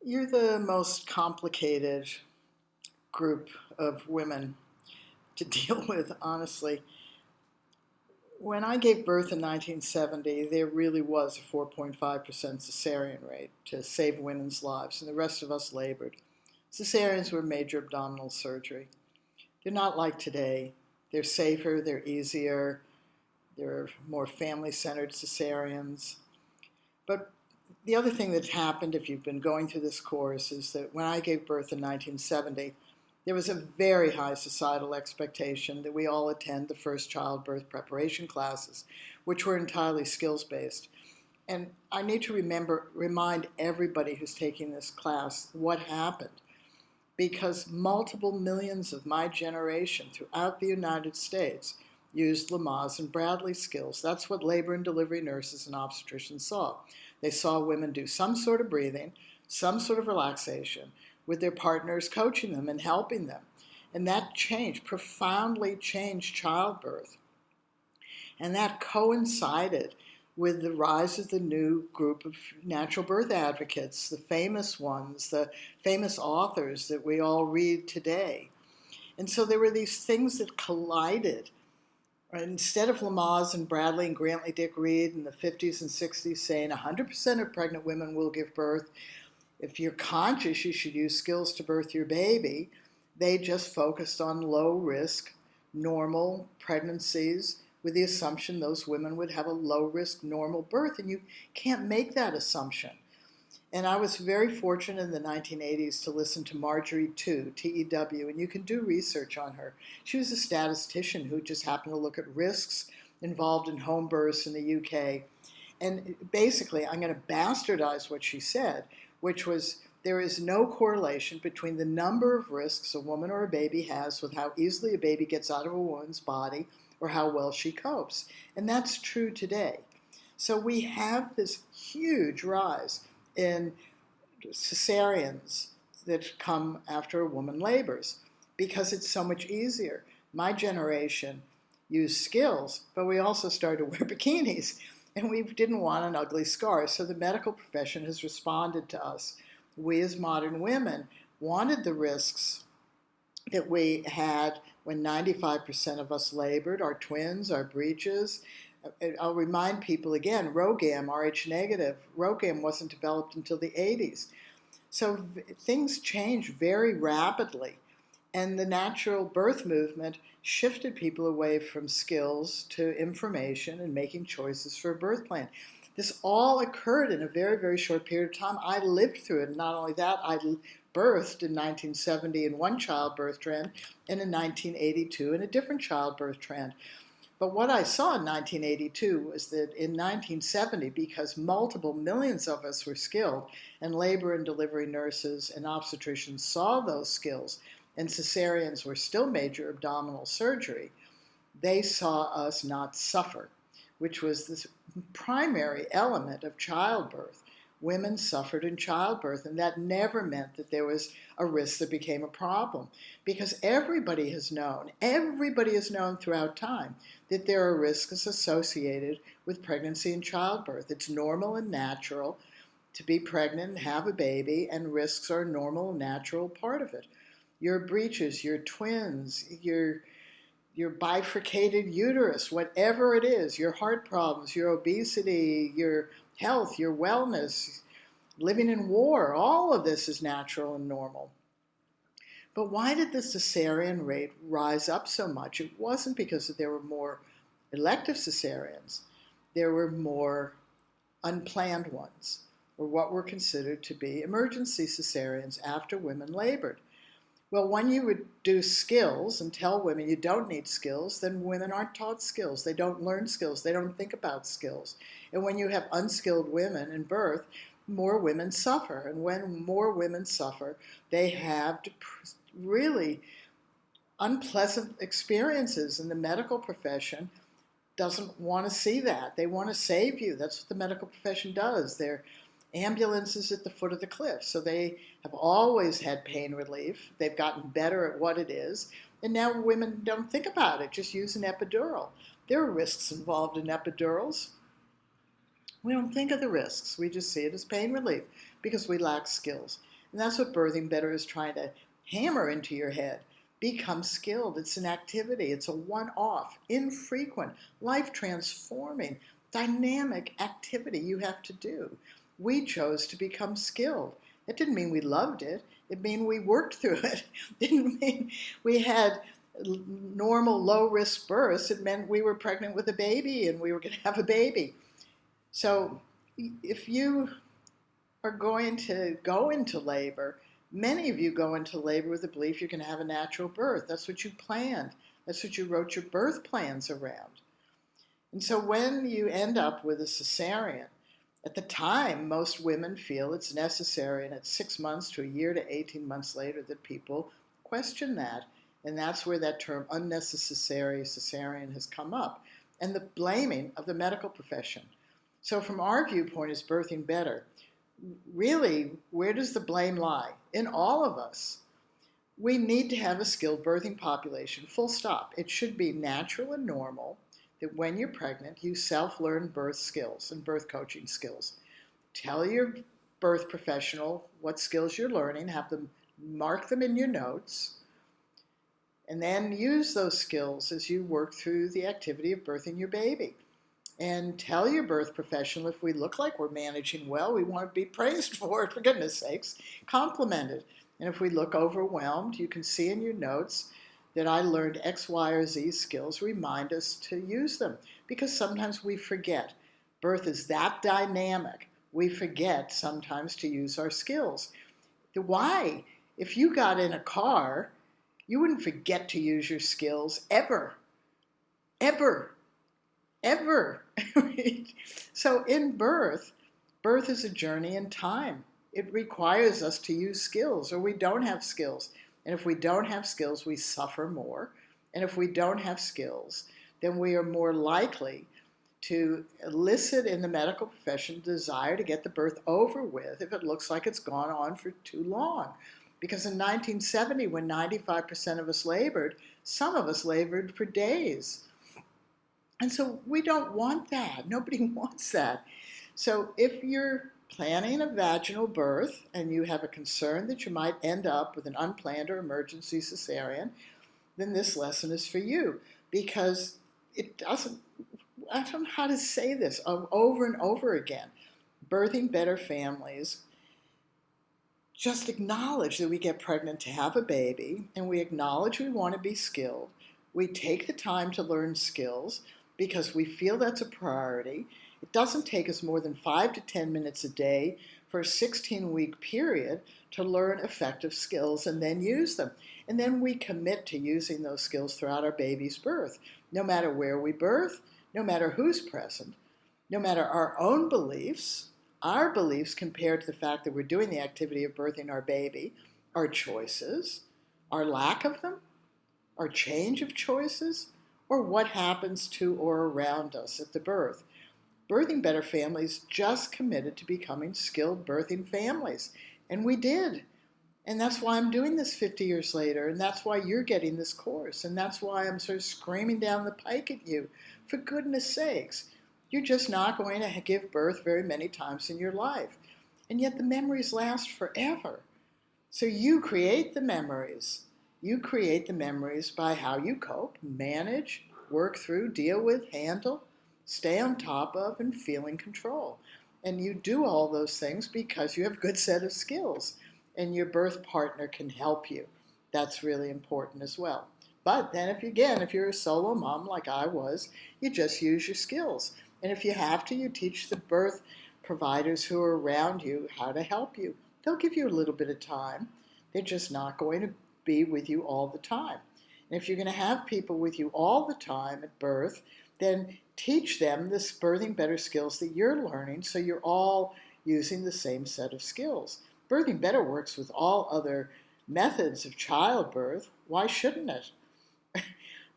You're the most complicated group of women to deal with, honestly. When I gave birth in 1970, there really was a 4.5% cesarean rate to save women's lives, and the rest of us labored. Cesareans were major abdominal surgery. They're not like today. They're safer, they're easier, they're more family-centered cesareans. But the other thing that happened, if you've been going through this course, is that when I gave birth in 1970, there was a very high societal expectation that we all attend the first childbirth preparation classes, which were entirely skills-based. And I need to remind everybody who's taking this class what happened, because multiple millions of my generation throughout the United States used Lamaze and Bradley skills. That's what labor and delivery nurses and obstetricians saw. They saw women do some sort of breathing, some sort of relaxation, with their partners coaching them and helping them. And that profoundly changed childbirth. And that coincided with the rise of the new group of natural birth advocates, the famous ones, the famous authors that we all read today. And so there were these things that collided. Instead of Lamaze and Bradley and Grantley Dick Reed in the 50s and 60s saying 100% of pregnant women will give birth, if you're conscious you should use skills to birth your baby, they just focused on low-risk, normal pregnancies with the assumption those women would have a low-risk, normal birth, and you can't make that assumption. And I was very fortunate in the 1980s to listen to Marjorie Tew, T-E-W, and you can do research on her. She was a statistician who just happened to look at risks involved in home births in the UK. And basically, I'm going to bastardize what she said, which was there is no correlation between the number of risks a woman or a baby has with how easily a baby gets out of a woman's body or how well she copes. And that's true today. So we have this huge rise in cesareans that come after a woman labors because it's so much easier. My generation used skills, but we also started to wear bikinis, and we didn't want an ugly scar. So the medical profession has responded to us. We as modern women wanted the risks that we had when 95% of us labored, our twins, our breeches. I'll remind people again, RhoGAM, Rh negative, RhoGAM wasn't developed until the 80s. So things change very rapidly. And the natural birth movement shifted people away from skills to information and making choices for a birth plan. This all occurred in a very, very short period of time. I lived through it. And not only that, I birthed in 1970 in one childbirth trend and in 1982 in a different childbirth trend. But what I saw in 1982 was that in 1970, because multiple millions of us were skilled, and labor and delivery nurses and obstetricians saw those skills, and cesareans were still major abdominal surgery, they saw us not suffer, which was the primary element of childbirth. Women suffered in childbirth, and that never meant that there was a risk that became a problem, because everybody has known throughout time that there are risks associated with pregnancy and childbirth. It's normal and natural to be pregnant and have a baby, and risks are a normal and natural part of it. Your breeches, your twins, your bifurcated uterus, whatever it is, your heart problems, your obesity, your health, your wellness, living in war, all of this is natural and normal. But why did the cesarean rate rise up so much? It wasn't because there were more elective cesareans. There were more unplanned ones, or what were considered to be emergency cesareans after women labored. Well, when you would do skills and tell women you don't need skills, then women aren't taught skills. They don't learn skills. They don't think about skills. And when you have unskilled women in birth, more women suffer. And when more women suffer, they have really unpleasant experiences. And the medical profession doesn't want to see that. They want to save you. That's what the medical profession does. They're ambulances at the foot of the cliff. So they have always had pain relief. They've gotten better at what it is. And now women don't think about it, just use an epidural. There are risks involved in epidurals. We don't think of the risks. We just see it as pain relief because we lack skills. And that's what Birthing Better is trying to hammer into your head. Become skilled. It's an activity. It's a one-off, infrequent, life-transforming, dynamic activity you have to do. We chose to become skilled. It didn't mean we loved it. It meant we worked through it. It didn't mean we had normal, low-risk births. It meant we were pregnant with a baby and we were going to have a baby. So if you are going to go into labor, many of you go into labor with the belief you're going to have a natural birth. That's what you planned. That's what you wrote your birth plans around. And so when you end up with a cesarean, at the time, most women feel it's necessary, and it's 6 months to a year to 18 months later that people question that. And that's where that term unnecessary cesarean has come up, and the blaming of the medical profession. So from our viewpoint as Birthing Better, really, where does the blame lie? In all of us. We need to have a skilled birthing population, full stop. It should be natural and normal that when you're pregnant, you self-learn birth skills and birth coaching skills. Tell your birth professional what skills you're learning, have them mark them in your notes, and then use those skills as you work through the activity of birthing your baby. And tell your birth professional if we look like we're managing well, we want to be praised for it, for goodness sakes, complimented. And if we look overwhelmed, you can see in your notes that I learned X, Y, or Z skills. Remind us to use them, because sometimes we forget. Birth is that dynamic. We forget sometimes to use our skills. Why? If you got in a car, you wouldn't forget to use your skills ever. Ever. Ever. So in birth is a journey in time. It requires us to use skills, or we don't have skills. And if we don't have skills, we suffer more. And if we don't have skills, then we are more likely to elicit in the medical profession desire to get the birth over with if it looks like it's gone on for too long. Because in 1970, when 95% of us labored, some of us labored for days. And so we don't want that. Nobody wants that. So if you're planning a vaginal birth and you have a concern that you might end up with an unplanned or emergency cesarean, then this lesson is for you, because it doesn't, I don't know how to say this over and over again. Birthing Better families just acknowledge that we get pregnant to have a baby, and we acknowledge we want to be skilled. We take the time to learn skills because we feel that's a priority. It doesn't take us more than 5 to 10 minutes a day for a 16-week period to learn effective skills and then use them. And then we commit to using those skills throughout our baby's birth, no matter where we birth, no matter who's present, no matter our own beliefs, our beliefs compared to the fact that we're doing the activity of birthing our baby, our choices, our lack of them, our change of choices, or what happens to or around us at the birth. Birthing Better families just committed to becoming skilled birthing families, and we did. And that's why I'm doing this 50 years later, and that's why you're getting this course, and that's why I'm sort of screaming down the pike at you. For goodness sakes, you're just not going to give birth very many times in your life, and yet the memories last forever. So you create the memories. You create the memories by how you cope, manage, work through, deal with, handle, stay on top of, and feel in control. And you do all those things because you have a good set of skills, and your birth partner can help you. That's really important as well. But then if you're a solo mom like I was, you just use your skills. And if you have to, you teach the birth providers who are around you how to help you. They'll give you a little bit of time. They're just not going to be with you all the time. And if you're going to have people with you all the time at birth, then teach them this Birthing Better skills that you're learning, so you're all using the same set of skills. Birthing Better works with all other methods of childbirth. Why shouldn't it?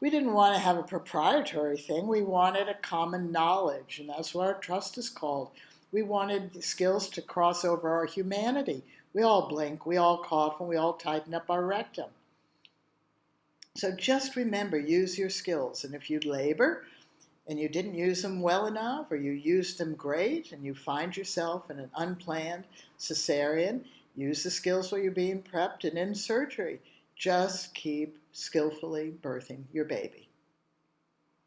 We didn't want to have a proprietary thing. We wanted a common knowledge, and that's what our trust is called. We wanted the skills to cross over our humanity. We all blink, we all cough, and we all tighten up our rectum. So just remember, use your skills. And if you labor and you didn't use them well enough, or you used them great and you find yourself in an unplanned cesarean, Use the skills while you're being prepped and in surgery. Just keep skillfully birthing your baby.